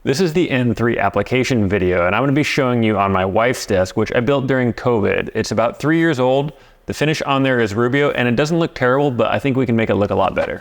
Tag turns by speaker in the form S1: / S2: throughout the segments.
S1: This is the N3 application video, and I'm going to be showing you on my wife's desk, which I built during COVID. It's about 3 years old. The finish on there is Rubio, and it doesn't look terrible, but I think we can make it look a lot better.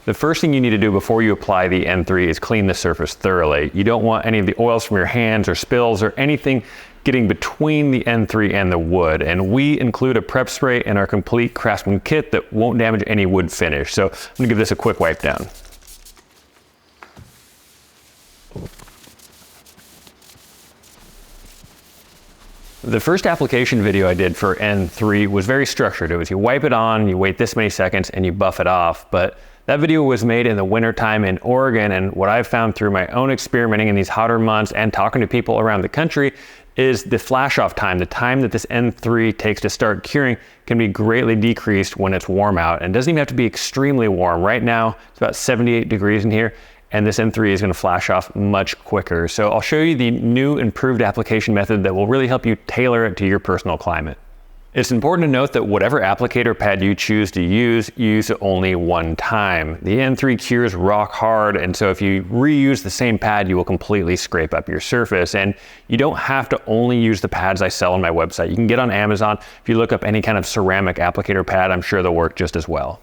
S1: The first thing you need to do before you apply the N3 is clean the surface thoroughly. You don't want any of the oils from your hands or spills or anything getting between the N3 and the wood. And we include a prep spray in our complete Craftsman kit that won't damage any wood finish. So I'm gonna give this a quick wipe down. The first application video I did for N3 was very structured. It was you wipe it on, you wait this many seconds, and you buff it off. But that video was made in the wintertime in Oregon, and what I've found through my own experimenting in these hotter months and talking to people around the country is the flash off time, the time that this N3 takes to start curing, can be greatly decreased when it's warm out. And it doesn't even have to be extremely warm. Right now, it's about 78 degrees in here, and this N3 is going to flash off much quicker. So I'll show you the new improved application method that will really help you tailor it to your personal climate. It's important to note that whatever applicator pad you choose to use it only one time. The N3 cures rock hard, and so if you reuse the same pad, you will completely scrape up your surface. And you don't have to only use the pads I sell on my website. You can get on Amazon. If you look up any kind of ceramic applicator pad, I'm sure they'll work just as well.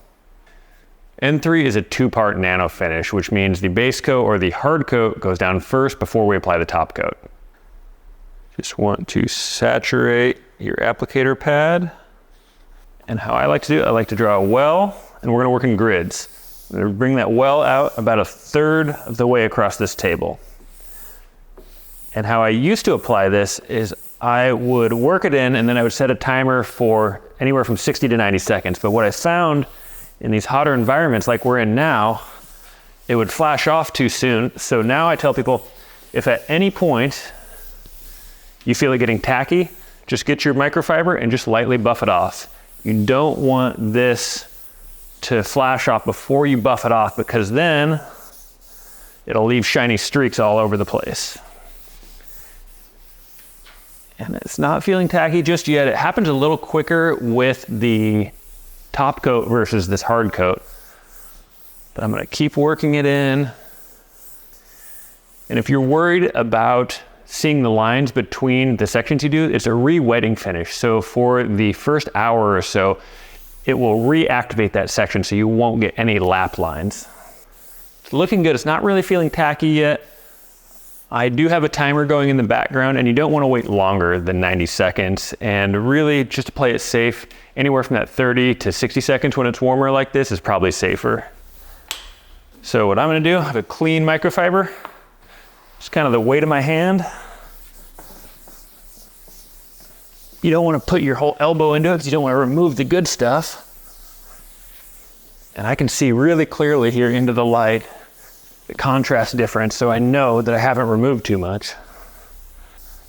S1: N3 is a two-part nano finish, which means the base coat or the hard coat goes down first before we apply the top coat. Just want to saturate your applicator pad. And how I like to do it, I like to draw a well, and we're gonna work in grids. I'm gonna bring that well out about 1/3 of the way across this table. And how I used to apply this is I would work it in, and then I would set a timer for anywhere from 60 to 90 seconds. But what I found in these hotter environments like we're in now, it would flash off too soon. So now I tell people, if at any point you feel it getting tacky, just get your microfiber and just lightly buff it off. You don't want this to flash off before you buff it off, because then it'll leave shiny streaks all over the place. And it's not feeling tacky just yet. It happens a little quicker with the top coat versus this hard coat. But I'm gonna keep working it in. And if you're worried about seeing the lines between the sections you do, it's a re-wetting finish. So for the first hour or so, it will reactivate that section so you won't get any lap lines. It's looking good. It's not really feeling tacky yet. I do have a timer going in the background, and you don't want to wait longer than 90 seconds. And really, just to play it safe, anywhere from that 30 to 60 seconds when it's warmer like this is probably safer. So what I'm going to do, I have a clean microfiber. Just kind of the weight of my hand. You don't want to put your whole elbow into it because you don't want to remove the good stuff. And I can see really clearly here into the light, the contrast difference, so I know that I haven't removed too much.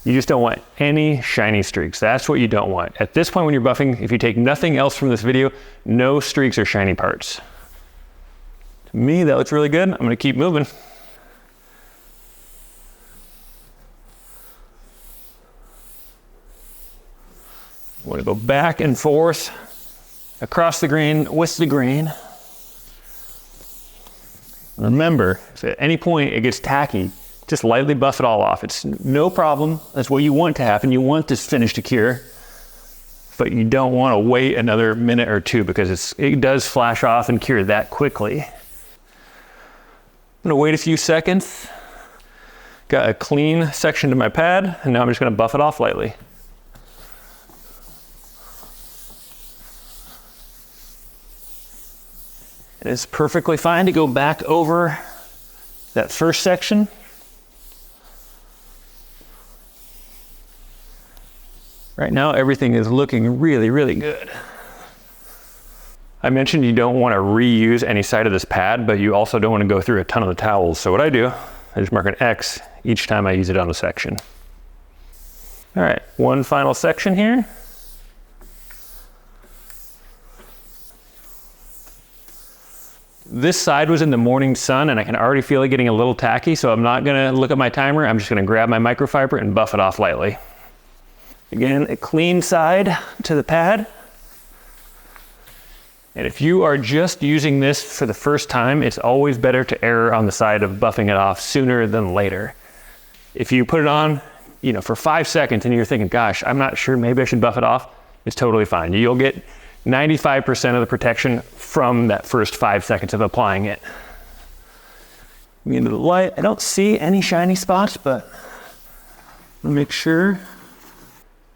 S1: You just don't want any shiny streaks. That's what you don't want. At this point when you're buffing, if you take nothing else from this video, no streaks or shiny parts. To me, that looks really good. I'm going to keep moving. I'm going to go back and forth across the grain with the grain. Remember, if at any point it gets tacky, just lightly buff it all off. It's no problem. That's what you want to happen. You want this finish to cure, but you don't want to wait another minute or two because it does flash off and cure that quickly. I'm going to wait a few seconds. Got a clean section to my pad, and now I'm just going to buff it off lightly. It's perfectly fine to go back over that first section. Right now, everything is looking really, really good. I mentioned you don't want to reuse any side of this pad, but you also don't want to go through a ton of the towels. So what I do, I just mark an X each time I use it on a section. All right, one final section here. This side was in the morning sun, and I can already feel it getting a little tacky, so I'm not gonna look at my timer. I'm just gonna grab my microfiber and buff it off lightly. Again, a clean side to the pad. And if you are just using this for the first time, it's always better to err on the side of buffing it off sooner than later. If you put it on, for 5 seconds and you're thinking, gosh, I'm not sure, maybe I should buff it off, it's totally fine. You'll get 95% of the protection from that first 5 seconds of applying it. Into the light, I don't see any shiny spots, but I'll make sure.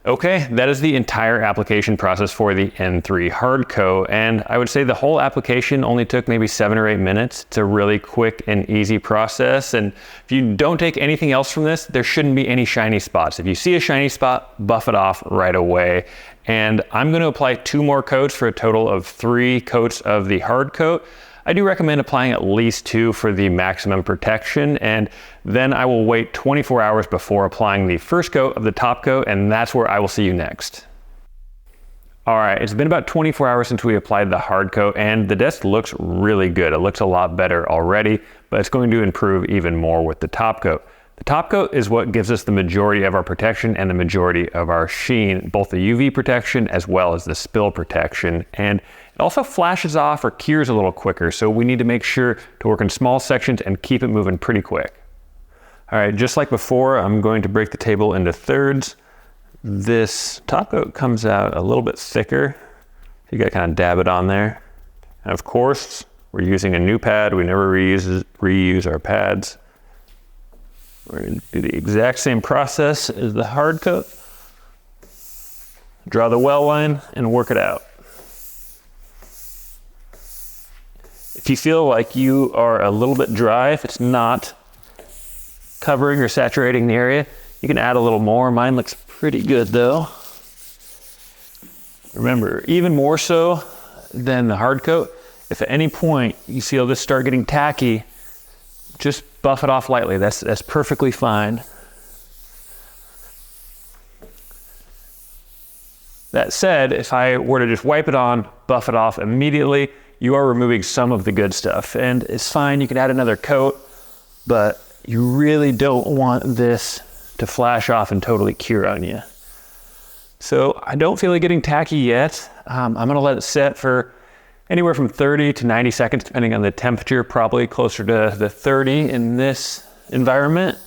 S1: Okay, that is the entire application process for the N3 hard coat, and I would say the whole application only took maybe 7 or 8 minutes. It's a really quick and easy process, and if you don't take anything else from this, there shouldn't be any shiny spots. If you see a shiny spot, buff it off right away. And I'm going to apply 2 more coats for a total of 3 coats of the hard coat. I do recommend applying at least 2 for the maximum protection, and then I will wait 24 hours before applying the first coat of the top coat, and that's where I will see you next. All right, it's been about 24 hours since we applied the hard coat, and the desk looks really good. It looks a lot better already, but it's going to improve even more with the top coat. The top coat is what gives us the majority of our protection and the majority of our sheen, both the UV protection as well as the spill protection. And it also flashes off or cures a little quicker, so we need to make sure to work in small sections and keep it moving pretty quick. All right, just like before, I'm going to break the table into thirds. This top coat comes out a little bit thicker. You gotta kind of dab it on there. And of course, we're using a new pad. We never reuse our pads. We're gonna do the exact same process as the hard coat. Draw the well line and work it out. If you feel like you are a little bit dry, if it's not covering or saturating the area, you can add a little more. Mine looks pretty good though. Remember, even more so than the hard coat, if at any point you feel this start getting tacky, just buff it off lightly. That's perfectly fine. That said, if I were to just wipe it on, buff it off immediately, you are removing some of the good stuff. And it's fine, you can add another coat, but you really don't want this to flash off and totally cure on you. So I don't feel it getting tacky yet. I'm gonna let it set for anywhere from 30 to 90 seconds, depending on the temperature, probably closer to the 30 in this environment.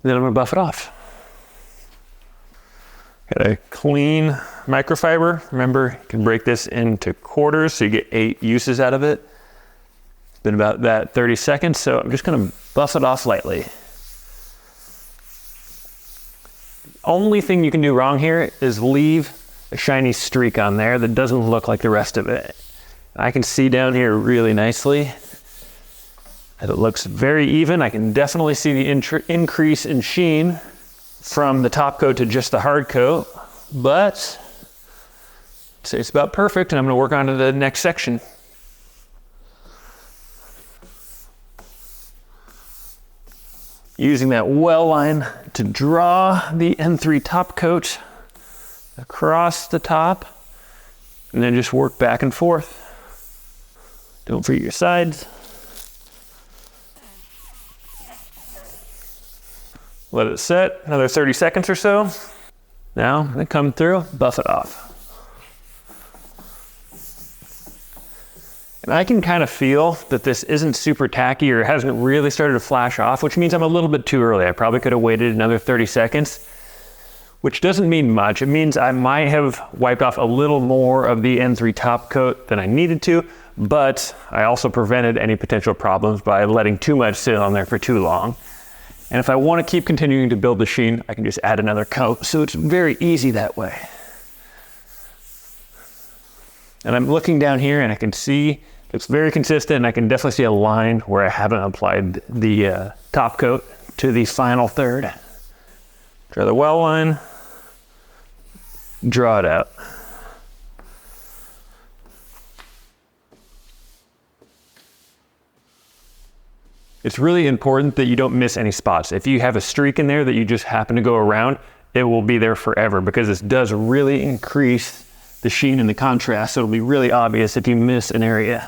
S1: Then I'm gonna buff it off. Got a clean microfiber. Remember, you can break this into quarters so you get 8 uses out of it. It's been about that 30 seconds, so I'm just gonna buff it off lightly. The only thing you can do wrong here is leave a shiny streak on there that doesn't look like the rest of it. I can see down here really nicely that it looks very even. I can definitely see the increase in sheen from the top coat to just the hard coat, but I'd say it's about perfect, and I'm gonna work on to the next section. Using that well line to draw the N3 top coat across the top, and then just work back and forth. Don't forget your sides. Let it set, another 30 seconds or so. Now, I'm gonna come through, buff it off. And I can kind of feel that this isn't super tacky or hasn't really started to flash off, which means I'm a little bit too early. I probably could have waited another 30 seconds, which doesn't mean much. It means I might have wiped off a little more of the N3 top coat than I needed to, but I also prevented any potential problems by letting too much sit on there for too long. And if I want to keep continuing to build the sheen, I can just add another coat. So it's very easy that way. And I'm looking down here and I can see it's very consistent, and I can definitely see a line where I haven't applied the top coat to the final third. Draw the well line, draw it out. It's really important that you don't miss any spots. If you have a streak in there that you just happen to go around, it will be there forever, because this does really increase the sheen and the contrast, so it'll be really obvious if you miss an area.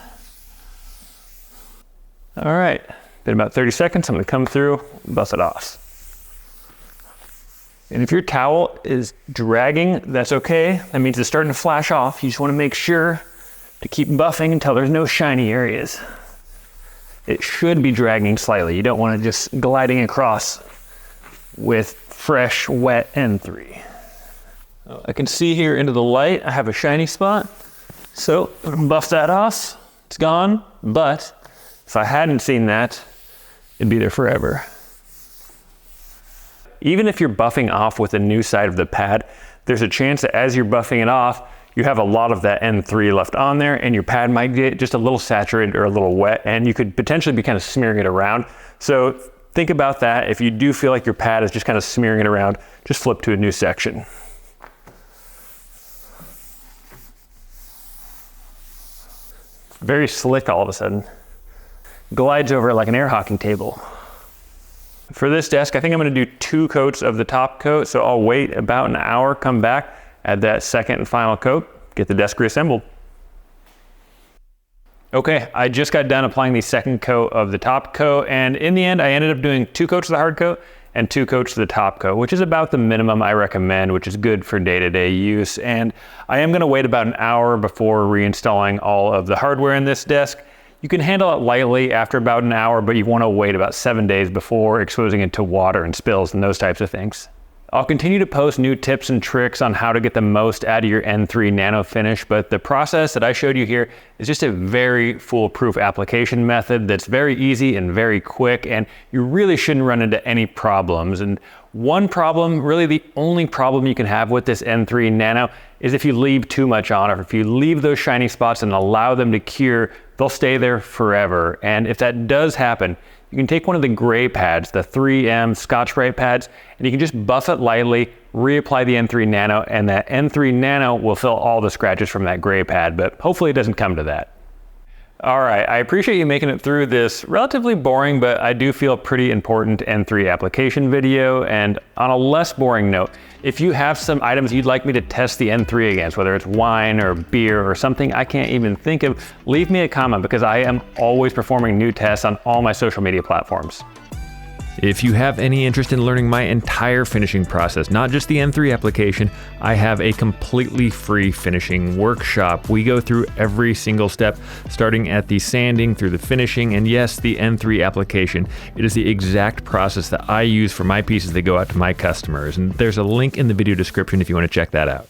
S1: All right, been about 30 seconds. I'm gonna come through, buff it off. And if your towel is dragging, that's okay. That means it's starting to flash off. You just want to make sure to keep buffing until there's no shiny areas. It should be dragging slightly. You don't want to just gliding across with fresh, wet N3. I can see here into the light, I have a shiny spot. So I'm gonna buff that off. It's gone, but if I hadn't seen that, it'd be there forever. Even if you're buffing off with the new side of the pad, there's a chance that as you're buffing it off, you have a lot of that N3 left on there and your pad might get just a little saturated or a little wet and you could potentially be kind of smearing it around. So think about that. If you do feel like your pad is just kind of smearing it around, just flip to a new section. Very slick all of a sudden. Glides over like an air hockey table. For this desk, I think I'm gonna do 2 coats of the top coat, so I'll wait about an hour, come back, add that second and final coat, get the desk reassembled. Okay, I just got done applying the second coat of the top coat, and in the end, I ended up doing 2 coats of the hard coat and 2 coats of the top coat, which is about the minimum I recommend, which is good for day-to-day use. And I am gonna wait about an hour before reinstalling all of the hardware in this desk. You can handle it lightly after about an hour, but you wanna wait about 7 days before exposing it to water and spills and those types of things. I'll continue to post new tips and tricks on how to get the most out of your N3 Nano finish, but the process that I showed you here is just a very foolproof application method that's very easy and very quick, and you really shouldn't run into any problems. And one problem, really the only problem you can have with this N3 Nano, is if you leave too much on, or if you leave those shiny spots and allow them to cure, they'll stay there forever. And if that does happen, you can take one of the gray pads, the 3M Scotch-Brite pads, and you can just buff it lightly, reapply the N3 Nano, and that N3 Nano will fill all the scratches from that gray pad, but hopefully it doesn't come to that. All right, I appreciate you making it through this relatively boring, but I do feel pretty important N3 application video. And on a less boring note, if you have some items you'd like me to test the N3 against, whether it's wine or beer or something I can't even think of, leave me a comment because I am always performing new tests on all my social media platforms. If you have any interest in learning my entire finishing process, not just the N3 application, I have a completely free finishing workshop. We go through every single step, starting at the sanding through the finishing, and yes, the N3 application. It is the exact process that I use for my pieces that go out to my customers, and there's a link in the video description if you want to check that out.